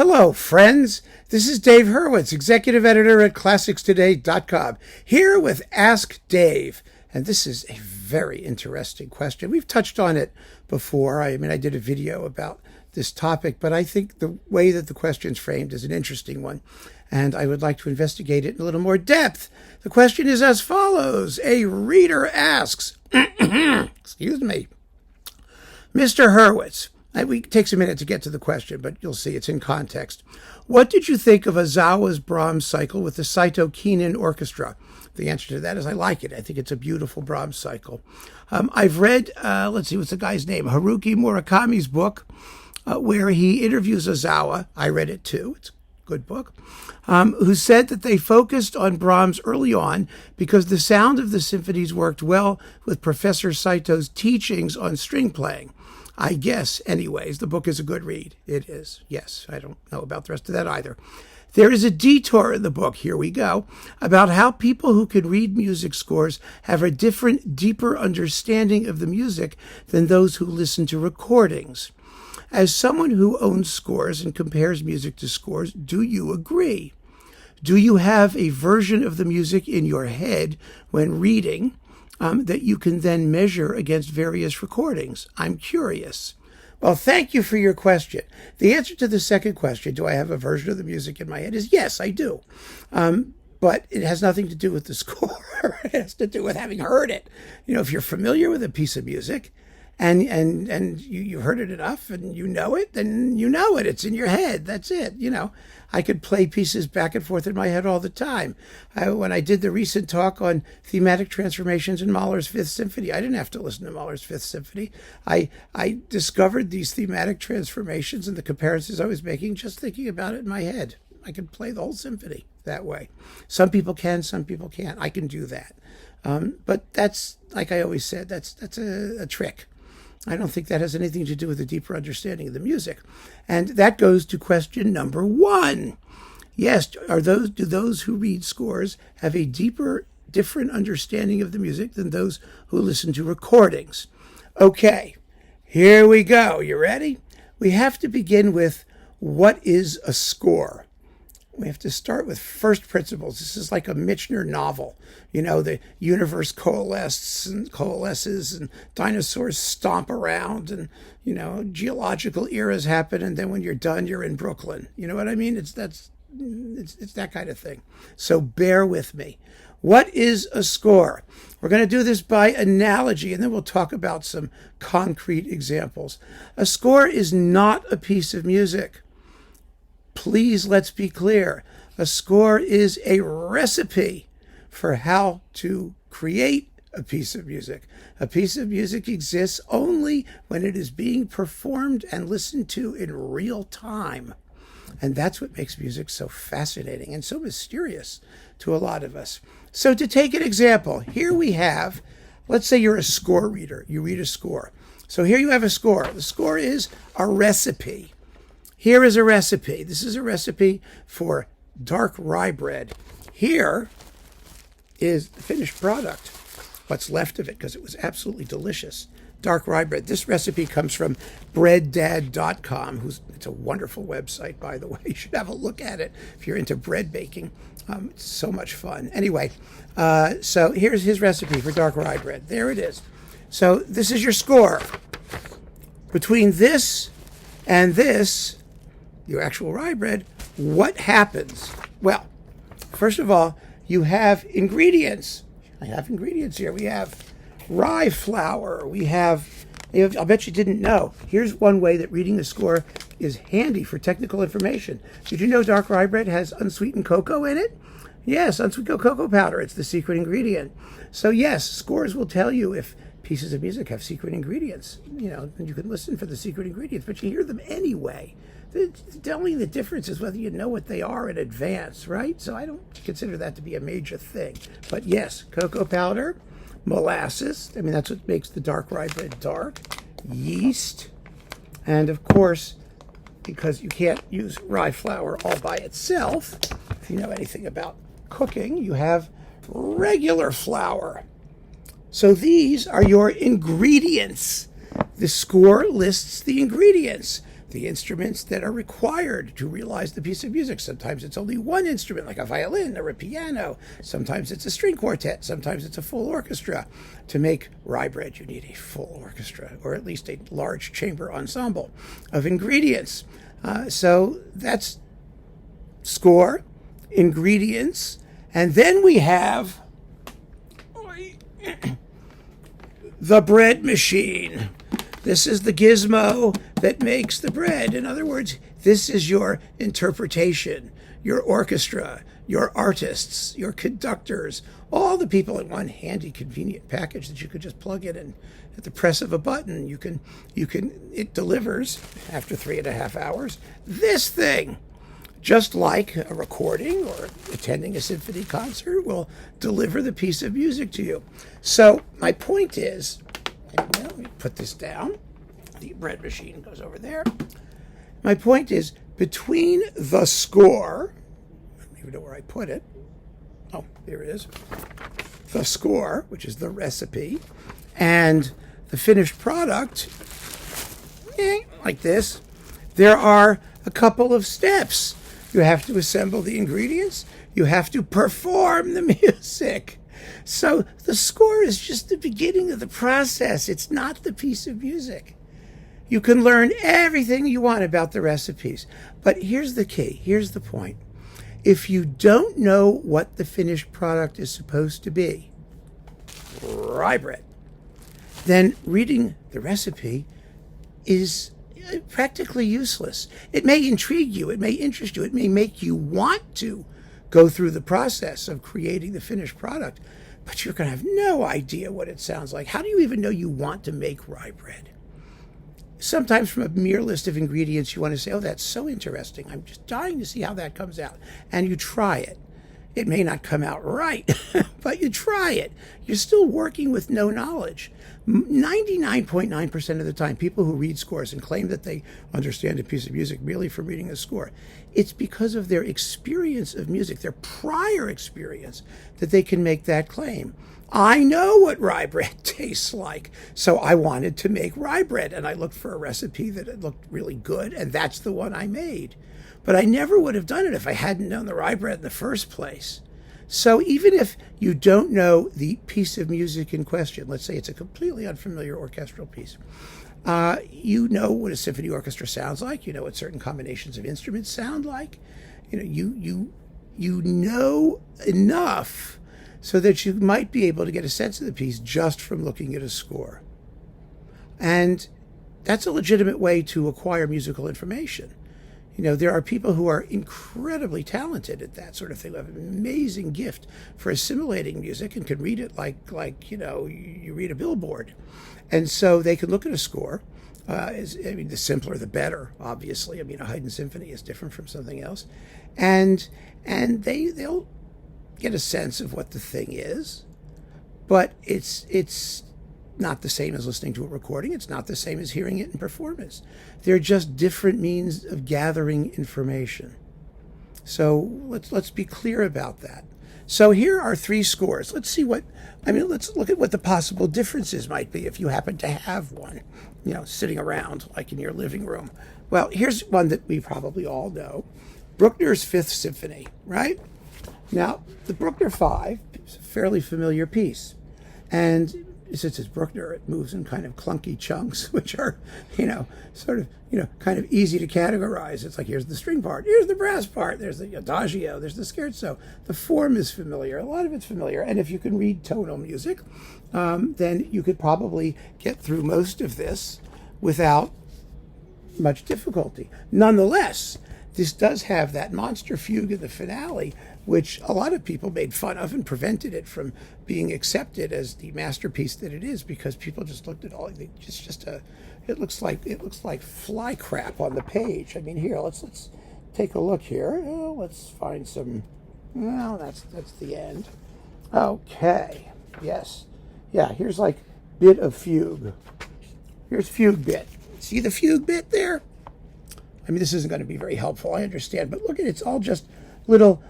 Hello, friends. This is Dave Hurwitz, executive editor at ClassicsToday.com, here with Ask Dave. And this is a very interesting question. We've touched on it before. I did a video about this topic, but I think the way that the question's framed is an interesting one, and I would like to investigate it in a little more depth. The question is as follows. A reader asks, excuse me, Mr. Hurwitz, it takes a minute to get to the question, but you'll see it's in context. What did you think of Ozawa's Brahms cycle with the Saito Keenan Orchestra? The answer to that is I like it. I think it's a beautiful Brahms cycle. I've read, what's the guy's name? Haruki Murakami's book, where he interviews Ozawa. I read it too. It's a good book. Who said that they focused on Brahms early on because the sound of the symphonies worked well with Professor Saito's teachings on string playing. I guess, anyways, the book is a good read. It is. Yes, I don't know about the rest of that either. There is a detour in the book, here we go, about how people who can read music scores have a different, deeper understanding of the music than those who listen to recordings. As someone who owns scores and compares music to scores, do you agree? Do you have a version of the music in your head when reading that you can then measure against various recordings? I'm curious. Well, thank you for your question. The answer to the second question, do I have a version of the music in my head, is yes, I do. But it has nothing to do with the score. It has to do with having heard it. If you're familiar with a piece of music and you heard it enough and you know it, then you know it. It's in your head. That's it. I could play pieces back and forth in my head all the time. When I did the recent talk on thematic transformations in Mahler's Fifth Symphony, I didn't have to listen to Mahler's Fifth Symphony. I discovered these thematic transformations and the comparisons I was making just thinking about it in my head. I could play the whole symphony that way. Some people can, some people can't. I can do that. But that's, like I always said, that's a trick. I don't think that has anything to do with a deeper understanding of the music. And that goes to question number one. Yes, do those who read scores have a different understanding of the music than those who listen to recordings? Okay, here we go. You ready? We have to begin with what is a score? We have to start with first principles. This is like a Michener novel. The universe coalesces and dinosaurs stomp around and, geological eras happen. And then when you're done, you're in Brooklyn. You know what I mean? It's that kind of thing. So bear with me. What is a score? We're going to do this by analogy, and then we'll talk about some concrete examples. A score is not a piece of music. Please, let's be clear. A score is a recipe for how to create a piece of music. A piece of music exists only when it is being performed and listened to in real time. And that's what makes music so fascinating and so mysterious to a lot of us. So to take an example, here we have, let's say you're a score reader. You read a score. So here you have a score. The score is a recipe. Here is a recipe. This is a recipe for dark rye bread. Here is the finished product, what's left of it, because it was absolutely delicious. Dark rye bread. This recipe comes from breaddad.com, it's a wonderful website, by the way. You should have a look at it if you're into bread baking. It's so much fun. Anyway, so here's his recipe for dark rye bread. There it is. So this is your score. Between this and this, your actual rye bread, what happens? Well, first of all, you have ingredients. I have ingredients here. We have rye flour. I'll bet you didn't know. Here's one way that reading a score is handy for technical information. Did you know dark rye bread has unsweetened cocoa in it? Yes, unsweetened cocoa powder. It's the secret ingredient. So yes, scores will tell you if pieces of music have secret ingredients. And you can listen for the secret ingredients, but you hear them anyway. The only difference is whether you know what they are in advance, right? So I don't consider that to be a major thing. But yes, cocoa powder, molasses, that's what makes the dark rye bread dark, yeast, and of course, because you can't use rye flour all by itself, if you know anything about cooking, you have regular flour. So these are your ingredients. The score lists the ingredients. the instruments that are required to realize the piece of music. Sometimes it's only one instrument, like a violin or a piano. Sometimes it's a string quartet. Sometimes it's a full orchestra. To make rye bread, you need a full orchestra, or at least a large chamber ensemble of ingredients. So that's score, ingredients, and then we have the bread machine. This is the gizmo that makes the bread. In other words, this is your interpretation, your orchestra, your artists, your conductors, all the people in one handy, convenient package that you could just plug in and at the press of a button, it delivers after 3.5 hours this thing. Just like a recording or attending a symphony concert will deliver the piece of music to you. So my point is, let me put this down. The bread machine goes over there. My point is, between the score, I don't even know where I put it. Oh, here it is. The score, which is the recipe, and the finished product, like this, there are a couple of steps. You have to assemble the ingredients. You have to perform the music. So the score is just the beginning of the process. It's not the piece of music. You can learn everything you want about the recipes. But here's the key. Here's the point. If you don't know what the finished product is supposed to be, rye bread, then reading the recipe is practically useless. It may intrigue you, it may interest you, it may make you want to go through the process of creating the finished product, but you're going to have no idea what it sounds like. How do you even know you want to make rye bread? Sometimes from a mere list of ingredients, you want to say, oh, that's so interesting. I'm just dying to see how that comes out. And you try it. It may not come out right, but you try it. You're still working with no knowledge. 99.9% of the time, people who read scores and claim that they understand a piece of music merely from reading a score, it's because of their experience of music, their prior experience, that they can make that claim. I know what rye bread tastes like, so I wanted to make rye bread, and I looked for a recipe that looked really good, and that's the one I made. But I never would have done it if I hadn't known the rye bread in the first place. So even if you don't know the piece of music in question, let's say it's a completely unfamiliar orchestral piece, you know what a symphony orchestra sounds like. You know what certain combinations of instruments sound like. You know enough so that you might be able to get a sense of the piece just from looking at a score. And that's a legitimate way to acquire musical information. There are people who are incredibly talented at that sort of thing, who have an amazing gift for assimilating music and can read it like you read a billboard. And so they can look at a score. The simpler the better, obviously. A Haydn symphony is different from something else. And they'll get a sense of what the thing is, but it's not the same as listening to a recording. It's not the same as hearing it in performance. They're just different means of gathering information. So let's be clear about that. So here are 3 scores. Let's look at what the possible differences might be if you happen to have one, sitting around like in your living room. Well, here's one that we probably all know. Bruckner's Fifth Symphony, right? Now, the Bruckner 5 is a fairly familiar piece. And since it's Bruckner, it moves in kind of clunky chunks, which are, kind of easy to categorize. It's like, here's the string part, here's the brass part, there's the adagio, there's the scherzo. The form is familiar, a lot of it's familiar. And if you can read tonal music, then you could probably get through most of this without much difficulty. Nonetheless, this does have that monster fugue in the finale, which a lot of people made fun of and prevented it from being accepted as the masterpiece that it is, because people just looked at it looks like fly crap on the page. Here, let's take a look here. Let's find some. Well, that's the end. Okay. Yes. Yeah. Here's like bit of fugue. Here's fugue bit. See the fugue bit there? This isn't going to be very helpful, I understand, but look at it, it's all just little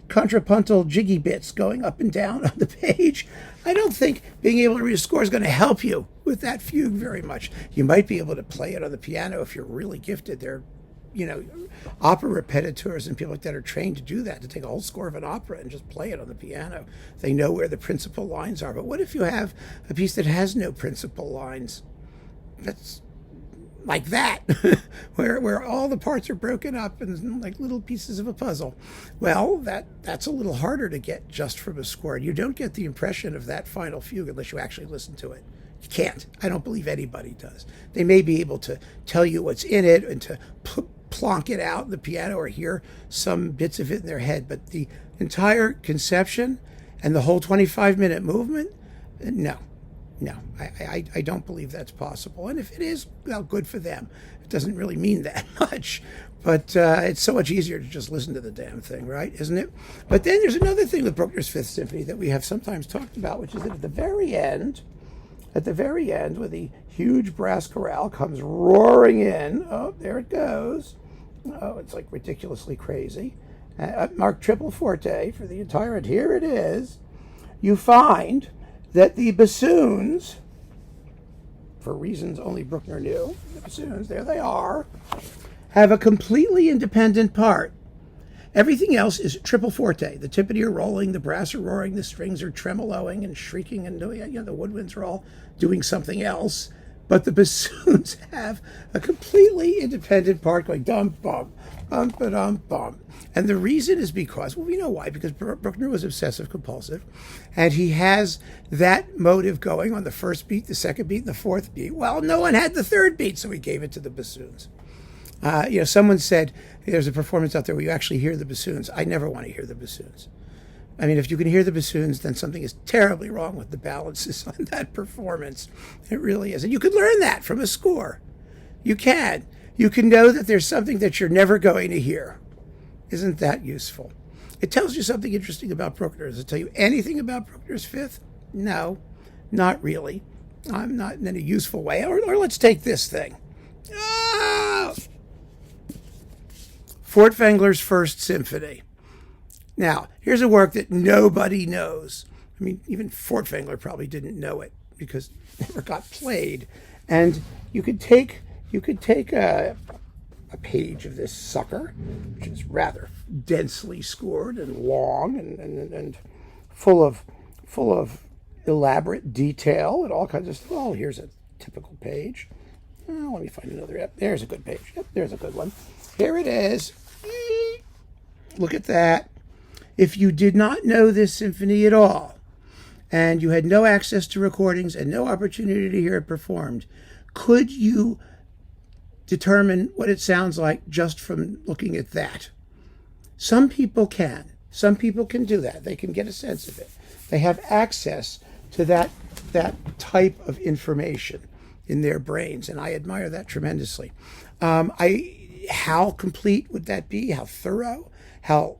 contrapuntal jiggy bits going up and down on the page. I don't think being able to read a score is going to help you with that fugue very much. You might be able to play it on the piano if you're really gifted. There, opera repetiteurs and people like that are trained to do that, to take a whole score of an opera and just play it on the piano. They know where the principal lines are. But what if you have a piece that has no principal lines? That's like that, where all the parts are broken up and like little pieces of a puzzle. Well, that's a little harder to get just from a score. You don't get the impression of that final fugue unless you actually listen to it. You can't. I don't believe anybody does. They may be able to tell you what's in it and to plonk it out in the piano or hear some bits of it in their head, but the entire conception and the whole 25-minute movement, no. I don't believe that's possible. And if it is, well, good for them. It doesn't really mean that much, but it's so much easier to just listen to the damn thing, right? Isn't it? But then there's another thing with Bruckner's Fifth Symphony that we have sometimes talked about, which is that at the very end, where the huge brass chorale comes roaring in, oh, there it goes. Oh, it's like ridiculously crazy. Marked triple forte for the entire, and here it is. You find that the bassoons, for reasons only Bruckner knew, the bassoons, there they are, have a completely independent part. Everything else is triple forte. The timpani are rolling, the brass are roaring, the strings are tremoloing and shrieking and doing, the woodwinds are all doing something else. But the bassoons have a completely independent part going dum bum, bum ba dum bum. And the reason is because, well, we know why, because Bruckner was obsessive compulsive, and he has that motive going on the first beat, the second beat, and the fourth beat. Well, no one had the third beat, so he gave it to the bassoons. Someone said there's a performance out there where you actually hear the bassoons. I never want to hear the bassoons. I mean, if you can hear the bassoons, then something is terribly wrong with the balances on that performance. It really is. And you could learn that from a score. You can. You can know that there's something that you're never going to hear. Isn't that useful? It tells you something interesting about Bruckner. Does it tell you anything about Bruckner's Fifth? No, not really. I'm not in any useful way. Or let's take this thing. Oh! Furtwängler's First Symphony. Now, here's a work that nobody knows. I mean, even Furtwängler probably didn't know it because it never got played. And you could take a page of this sucker, which is rather densely scored and long and full of elaborate detail and all kinds of stuff. Oh, here's a typical page. Oh, let me find another. Yep, there's a good page. Yep, there's a good one. Here it is. Look at that. If you did not know this symphony at all, and you had no access to recordings and no opportunity to hear it performed, could you determine what it sounds like just from looking at that? Some people can. Some people can do that. They can get a sense of it. They have access to that type of information in their brains, and I admire that tremendously. How complete would that be? How thorough? How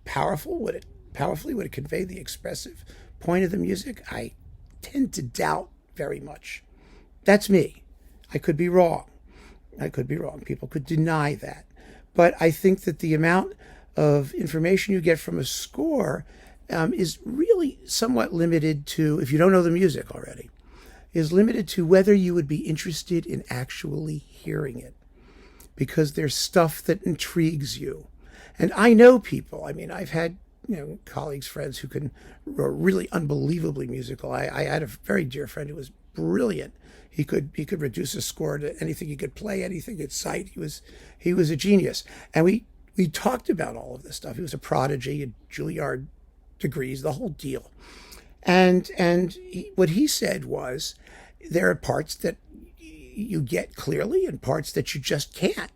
powerfully would it convey the expressive point of the music? I tend to doubt very much. That's me. I could be wrong. People could deny that. But I think that the amount of information you get from a score is really somewhat limited to, if you don't know the music already, is limited to whether you would be interested in actually hearing it. Because there's stuff that intrigues you. And I know people, I mean, I've had, colleagues, friends who were really unbelievably musical. I had a very dear friend who was brilliant. He could reduce a score to anything he could play, anything at sight. He was a genius. And we talked about all of this stuff. He was a prodigy, a Juilliard degrees, the whole deal. And what he said was, there are parts that you get clearly and parts that you just can't.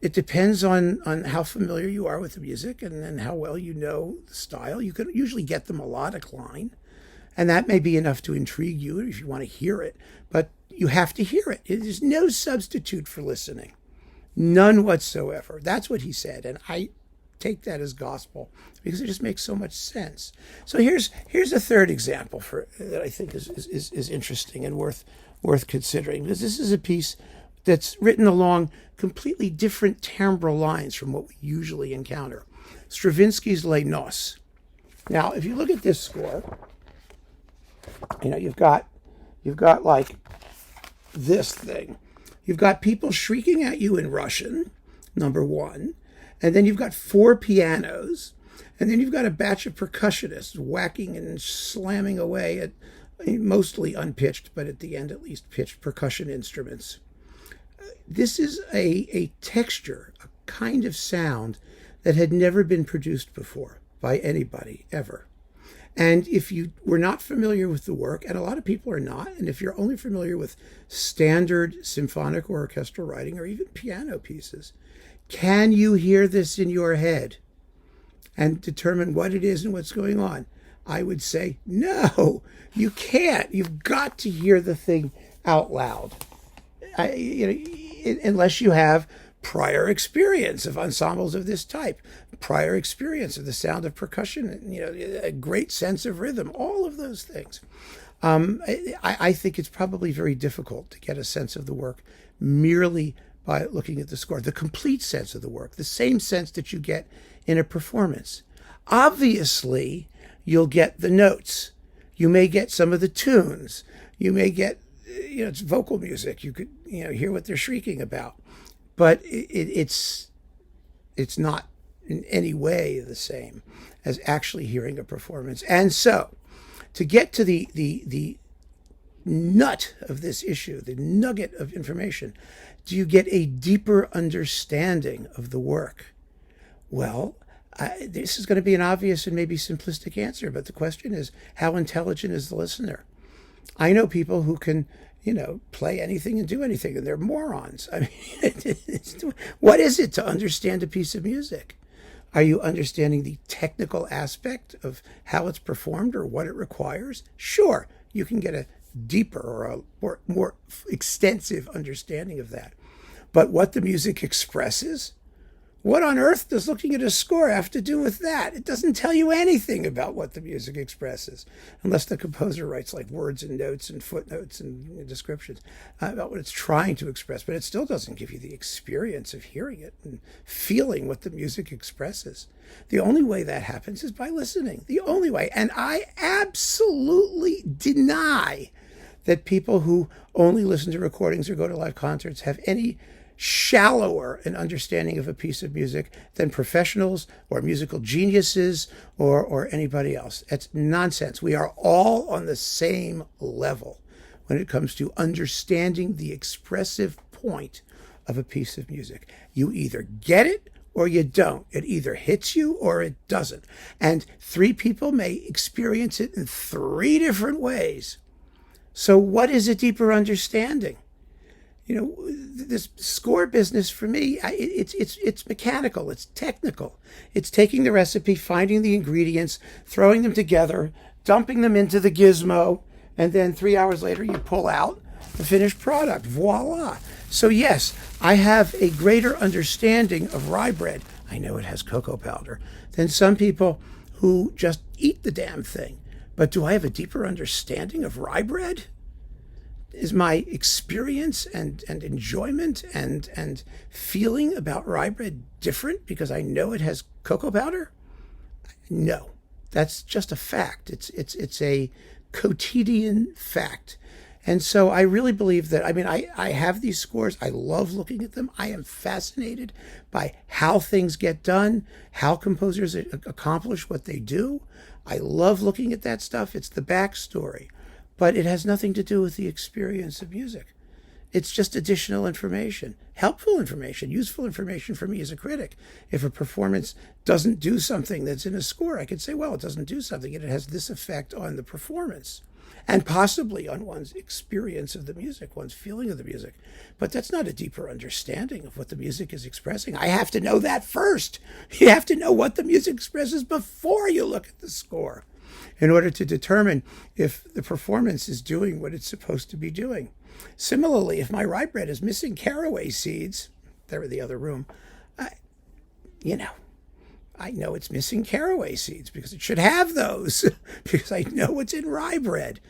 It depends on how familiar you are with the music and how well you know the style. You can usually get the melodic line, and that may be enough to intrigue you if you want to hear it, but you have to hear it. It is no substitute for listening. None whatsoever. That's what he said, and I take that as gospel because it just makes so much sense. So here's a third example that I think is interesting and worth considering, because this is a piece that's written along completely different timbral lines from what we usually encounter. Stravinsky's Les Noces. Now, if you look at this score, you've got You've got like this thing. You've got people shrieking at you in Russian, number one. And then you've got 4 pianos. And then you've got a batch of percussionists whacking and slamming away at mostly unpitched, but at the end at least pitched percussion instruments. This is a texture, a kind of sound that had never been produced before by anybody ever. And if you were not familiar with the work, and a lot of people are not, and if you're only familiar with standard symphonic or orchestral writing or even piano pieces, can you hear this in your head and determine what it is and what's going on? I would say, no, you can't. You've got to hear the thing out loud. Unless you have prior experience of ensembles of this type, prior experience of the sound of percussion, a great sense of rhythm, all of those things. I think it's probably very difficult to get a sense of the work merely by looking at the score, the complete sense of the work, the same sense that you get in a performance. Obviously, you'll get the notes. You may get some of the tunes. You may get, it's vocal music. You could, hear what they're shrieking about. But it's not in any way the same as actually hearing a performance. And so, to get to the nut of this issue, the nugget of information, do you get a deeper understanding of the work? Well, this is going to be an obvious and maybe simplistic answer, but the question is, how intelligent is the listener? I know people who can, play anything and do anything, and they're morons. I mean, what is it to understand a piece of music? Are you understanding the technical aspect of how it's performed or what it requires? Sure, you can get a deeper or a more extensive understanding of that. But what the music expresses? What on earth does looking at a score have to do with that? It doesn't tell you anything about what the music expresses, unless the composer writes like words and notes and footnotes and descriptions about what it's trying to express. But it still doesn't give you the experience of hearing it and feeling what the music expresses. The only way that happens is by listening. The only way. And I absolutely deny that people who only listen to recordings or go to live concerts have any shallower an understanding of a piece of music than professionals or musical geniuses or anybody else. That's nonsense. We are all on the same level when it comes to understanding the expressive point of a piece of music. You either get it or you don't. It either hits you or it doesn't. And 3 people may experience it in 3 different ways. So what is a deeper understanding? This score business for me, it's mechanical, it's technical. It's taking the recipe, finding the ingredients, throwing them together, dumping them into the gizmo, and then 3 hours later you pull out the finished product. Voila. So yes, I have a greater understanding of rye bread. I know it has cocoa powder than some people who just eat the damn thing. But do I have a deeper understanding of rye bread? Is my experience and enjoyment and feeling about rye bread different because I know it has cocoa powder? No, that's just a fact. It's a quotidian fact. And so I really believe that, I have these scores. I love looking at them. I am fascinated by how things get done, how composers accomplish what they do. I love looking at that stuff. It's the backstory. But it has nothing to do with the experience of music. It's just additional information, helpful information, useful information for me as a critic. If a performance doesn't do something that's in a score, I could say, well, it doesn't do something, and it has this effect on the performance, and possibly on one's experience of the music, one's feeling of the music. But that's not a deeper understanding of what the music is expressing. I have to know that first. You have to know what the music expresses before you look at the score, in order to determine if the performance is doing what it's supposed to be doing. Similarly, if my rye bread is missing caraway seeds, they're in the other room, I know it's missing caraway seeds because it should have those, because I know it's in rye bread.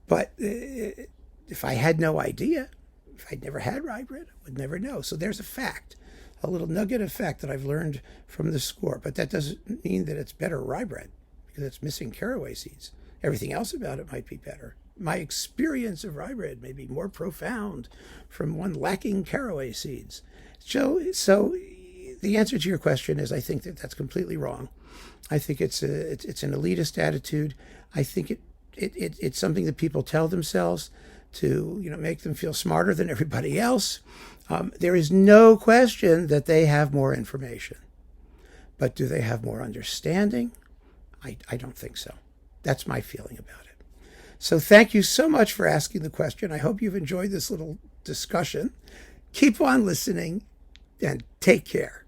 But if I had no idea, if I'd never had rye bread, I would never know. So there's a fact, a little nugget of fact that I've learned from the score. But that doesn't mean that it's better rye bread, because it's missing caraway seeds. Everything else about it might be better. my experience of rye bread may be more profound from one lacking caraway seeds. So the answer to your question is I think that that's completely wrong. I think it's an elitist attitude. I think it's something that people tell themselves to make them feel smarter than everybody else. There is no question that they have more information, but do they have more understanding? I don't think so. That's my feeling about it. So thank you so much for asking the question. I hope you've enjoyed this little discussion. Keep on listening and take care.